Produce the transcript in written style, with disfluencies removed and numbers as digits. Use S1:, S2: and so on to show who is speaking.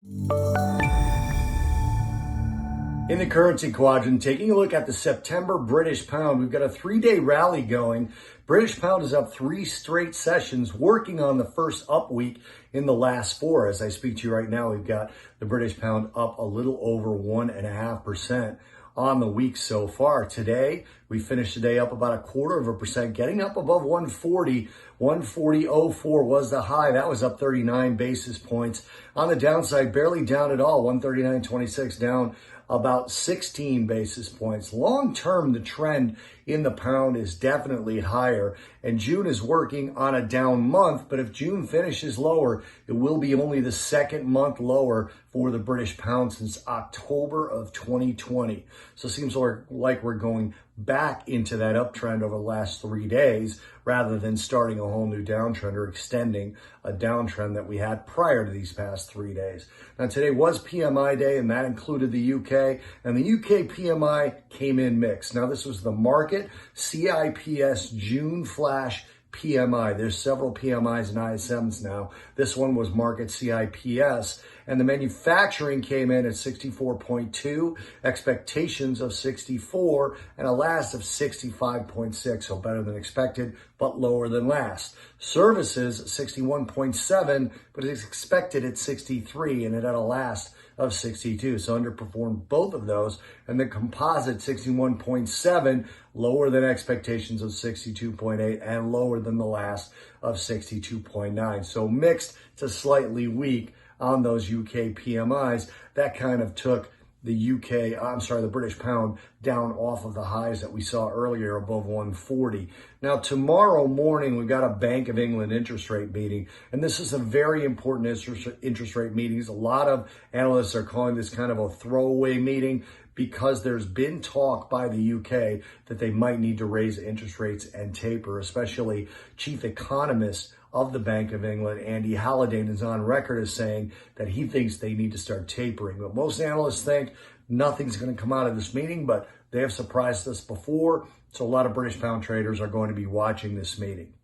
S1: In the currency quadrant, taking a look at the September British pound, we've got a 3-day rally going. British pound is up 3 straight sessions, working on the first up week in the last 4. As I speak to you right now, we've got the British pound up a little over 1.5% on the week so far. Today, we finished the day up about 0.25%, getting up above 140. 140.04 was the high. That was up 39 basis points. On the downside, barely down at all. 139.26 down about 16 basis points. Long term, the trend in the pound is definitely higher, and June is working on a down month, but if June finishes lower, it will be only the second month lower for the British pound since October of 2020. So it seems like we're going back into that uptrend over the last 3 days rather than starting a whole new downtrend or extending a downtrend that we had prior to these past 3 days. Now, today was PMI day, and that included the UK, and the UK PMI came in mixed. Now, this was the market CIPS June flash PMI. There's several PMIs and ISMs now. This one was market CIPS, and the manufacturing came in at 64.2, expectations of 64, and a last of 65.6, so better than expected, but lower than last. Services, 61.7, but it's expected at 63, and it had a last of 62, so underperformed both of those. And the composite 61.7, lower than expectations of 62.8 and lower than the last of 62.9. So mixed to slightly weak on those UK PMIs. That kind of took the British pound down off of the highs that we saw earlier above 140. Now, tomorrow morning, we've got a Bank of England interest rate meeting, and this is a very important interest rate meeting. A lot of analysts are calling this kind of a throwaway meeting because there's been talk by the UK that they might need to raise interest rates and taper, especially chief economist of the Bank of England, Andy Halliday, is on record as saying that he thinks they need to start tapering. But most analysts think nothing's going to come out of this meeting, but they have surprised us before. So a lot of British pound traders are going to be watching this meeting.